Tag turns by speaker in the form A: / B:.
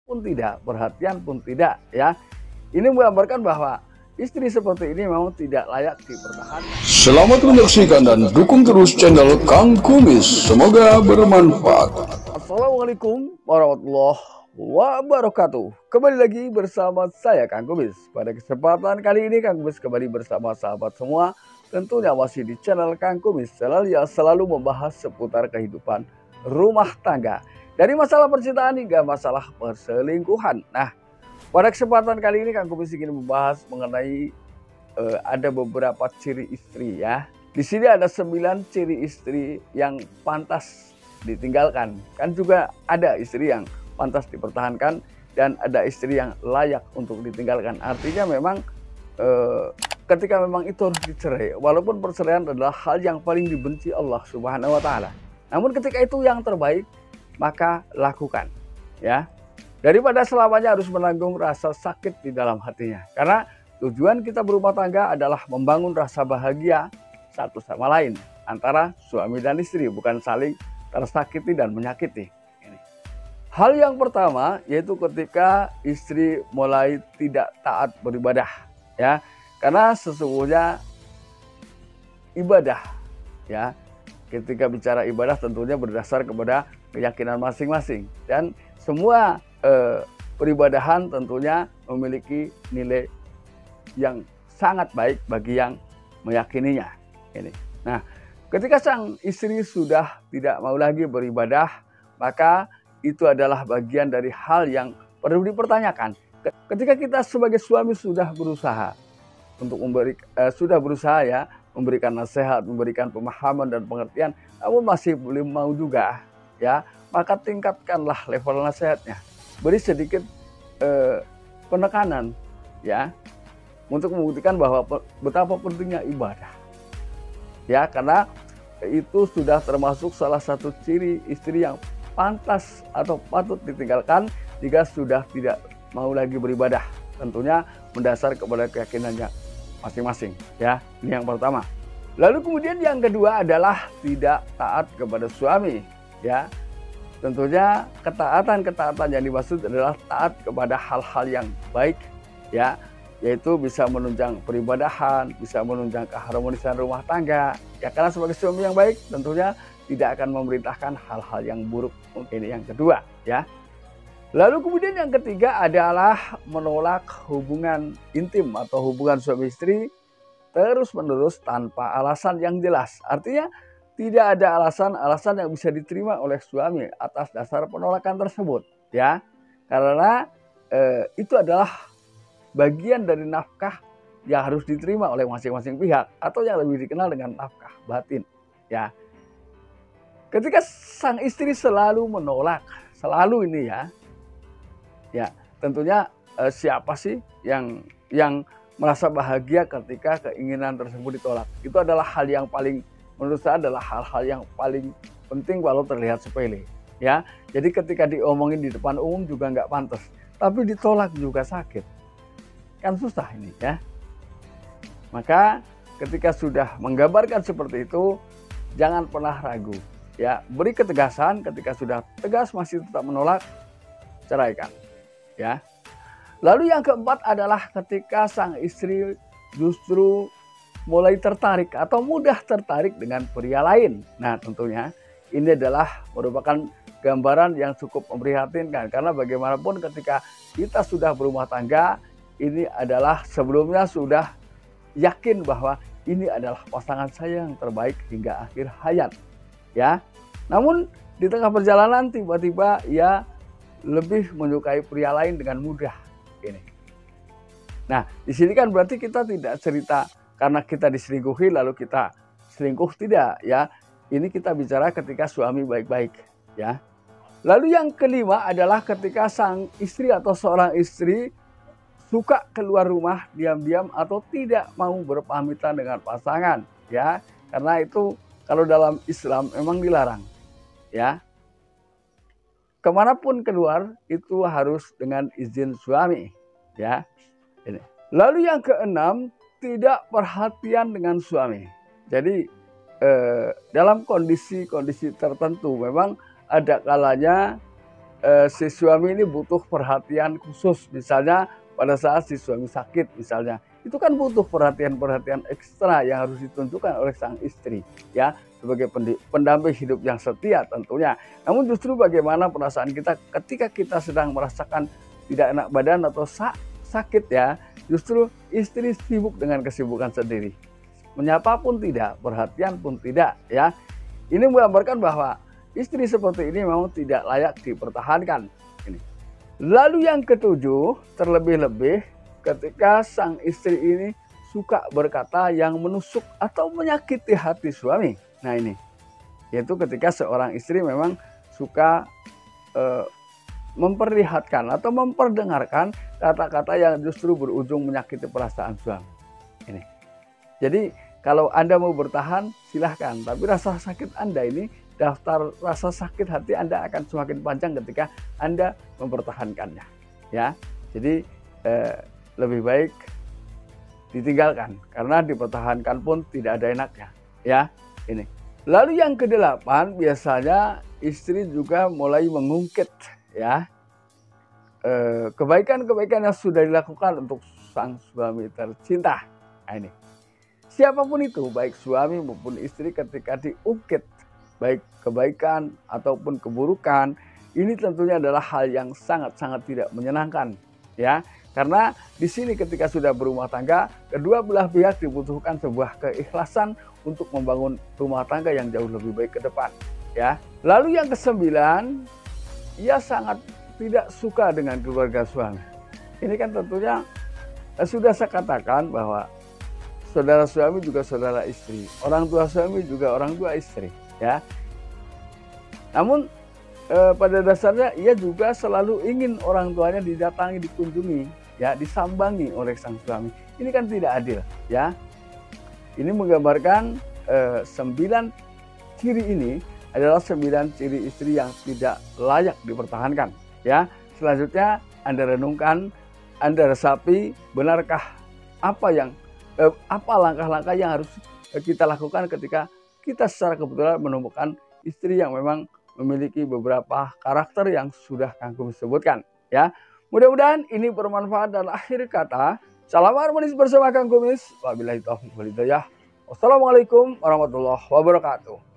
A: pun tidak, perhatian pun tidak, ya. Ini menggambarkan bahwa istri seperti ini memang tidak layak dipertahankan.
B: Selamat menyaksikan dan dukung terus channel Kang Kumis. Semoga bermanfaat.
A: Assalamualaikum warahmatullahi wabarakatuh. Kembali lagi bersama saya Kang Kumis. Pada kesempatan kali ini Kang Kumis kembali bersama sahabat semua, tentunya masih di channel Kang Kumis, yang selalu membahas seputar kehidupan rumah tangga, dari masalah percintaan hingga masalah perselingkuhan. Nah, pada kesempatan kali ini Kang Kumis ingin membahas mengenai ada beberapa ciri istri, ya. Di sini ada 9 ciri istri yang pantas ditinggalkan. Kan juga ada istri yang pantas dipertahankan dan ada istri yang layak untuk ditinggalkan. Artinya memang ketika memang itu harus dicerai, walaupun perceraian adalah hal yang paling dibenci Allah Subhanahu wa taala. Namun ketika itu yang terbaik, maka lakukan, ya. Daripada selamanya harus menanggung rasa sakit di dalam hatinya. Karena tujuan kita berumah tangga adalah membangun rasa bahagia satu sama lain antara suami dan istri, bukan saling tersakiti dan menyakiti. Hal yang pertama yaitu ketika istri mulai tidak taat beribadah, ya. Karena sesungguhnya ibadah, ya, ketika bicara ibadah tentunya berdasar kepada keyakinan masing-masing, dan semua peribadahan tentunya memiliki nilai yang sangat baik bagi yang meyakininya. Nah, ketika sang istri sudah tidak mau lagi beribadah, maka itu adalah bagian dari hal yang perlu dipertanyakan. Ketika kita sebagai suami sudah berusaha untuk memberikan nasihat, memberikan pemahaman dan pengertian, namun masih belum mau juga, ya, maka tingkatkanlah level nasihatnya. Beri sedikit penekanan, ya, untuk membuktikan bahwa betapa pentingnya ibadah, ya, karena itu sudah termasuk salah satu ciri istri yang pantas atau patut ditinggalkan jika sudah tidak mau lagi beribadah, tentunya mendasar kepada keyakinannya masing-masing, ya. Ini yang pertama. Lalu kemudian yang kedua adalah tidak taat kepada suami, ya. Tentunya ketaatan yang dimaksud adalah taat kepada hal-hal yang baik, ya, yaitu bisa menunjang peribadahan, bisa menunjang keharmonisan rumah tangga, ya. Karena sebagai suami yang baik tentunya tidak akan memerintahkan hal-hal yang buruk. Ini yang kedua, ya. Lalu kemudian yang ketiga adalah menolak hubungan intim atau hubungan suami istri terus-menerus tanpa alasan yang jelas. Artinya tidak ada alasan yang bisa diterima oleh suami atas dasar penolakan tersebut, ya. Karena itu adalah bagian dari nafkah yang harus diterima oleh masing-masing pihak, atau yang lebih dikenal dengan nafkah batin, ya. Ketika sang istri selalu menolak, selalu ini, ya, tentunya siapa sih yang merasa bahagia ketika keinginan tersebut ditolak? Itu adalah hal yang paling, menurut saya adalah hal-hal yang paling penting walau terlihat sepele, ya. Jadi ketika diomongin di depan umum juga nggak pantas, tapi ditolak juga sakit, kan susah ini, ya. Maka ketika sudah menggambarkan seperti itu, jangan pernah ragu, ya. Beri ketegasan. Ketika sudah tegas masih tetap menolak, ceraikan, ya. Lalu yang keempat adalah ketika sang istri justru mulai tertarik atau mudah tertarik dengan pria lain. Nah, tentunya ini adalah merupakan gambaran yang cukup memprihatinkan, karena bagaimanapun ketika kita sudah berumah tangga, ini adalah sebelumnya sudah yakin bahwa ini adalah pasangan saya yang terbaik hingga akhir hayat, ya. Namun di tengah perjalanan tiba-tiba ia lebih menyukai pria lain dengan mudah. Ini. Nah, di sini kan berarti kita tidak cerita karena kita diselingkuhi lalu kita selingkuh, tidak, ya. Ini kita bicara ketika suami baik-baik, ya. Lalu yang kelima adalah ketika sang istri atau seorang istri suka keluar rumah diam-diam atau tidak mau berpamitan dengan pasangan, ya. Karena itu kalau dalam Islam memang dilarang, ya. Kemanapun keluar itu harus dengan izin suami, ya. Ini. Lalu yang keenam, tidak perhatian dengan suami. Jadi dalam kondisi-kondisi tertentu memang ada kalanya si suami ini butuh perhatian khusus, misalnya pada saat si suami sakit misalnya, itu kan butuh perhatian ekstra yang harus ditunjukkan oleh sang istri, ya, sebagai pendamping hidup yang setia tentunya. Namun justru bagaimana perasaan kita ketika kita sedang merasakan tidak enak badan atau sakit, ya, justru istri sibuk dengan kesibukan sendiri, menyapa pun tidak, perhatian pun tidak, ya. Ini menggambarkan bahwa istri seperti ini memang tidak layak dipertahankan. Ini. Lalu yang ketujuh, terlebih-lebih ketika sang istri ini suka berkata yang menusuk atau menyakiti hati suami. Nah ini, yaitu ketika seorang istri memang suka memperlihatkan atau memperdengarkan kata-kata yang justru berujung menyakiti perasaan suami. Ini. Jadi kalau Anda mau bertahan silahkan, tapi rasa sakit Anda ini, daftar rasa sakit hati Anda akan semakin panjang ketika Anda mempertahankannya, ya. Jadi lebih baik ditinggalkan, karena dipertahankan pun tidak ada enaknya, ya. Ini. Lalu yang kedelapan, biasanya istri juga mulai mengungkit, ya, kebaikan-kebaikan yang sudah dilakukan untuk sang suami tercinta. Nah ini, siapapun itu, baik suami maupun istri, ketika diungkit baik kebaikan ataupun keburukan, ini tentunya adalah hal yang sangat-sangat tidak menyenangkan, ya. Karena di sini ketika sudah berumah tangga, kedua belah pihak dibutuhkan sebuah keikhlasan untuk membangun rumah tangga yang jauh lebih baik ke depan, ya. Lalu yang kesembilan, ia sangat tidak suka dengan keluarga suami. Ini kan tentunya sudah saya katakan bahwa saudara suami juga saudara istri, orang tua suami juga orang tua istri, ya. Namun pada dasarnya ia juga selalu ingin orang tuanya didatangi, dikunjungi, ya, disambangi oleh sang suami. Ini kan tidak adil, ya. Ini menggambarkan 9 ciri ini adalah 9 ciri istri yang tidak layak dipertahankan, ya. Selanjutnya Anda renungkan, Anda resapi, benarkah apa langkah-langkah yang harus kita lakukan ketika kita secara kebetulan menemukan istri yang memang memiliki beberapa karakter yang sudah Kang Kumis sebutkan, ya. Mudah-mudahan ini bermanfaat, dan akhir kata, salam harmonis bersama Kang Kumis. Wabillahi taufiq wal hidayah. Wassalamualaikum warahmatullahi wabarakatuh.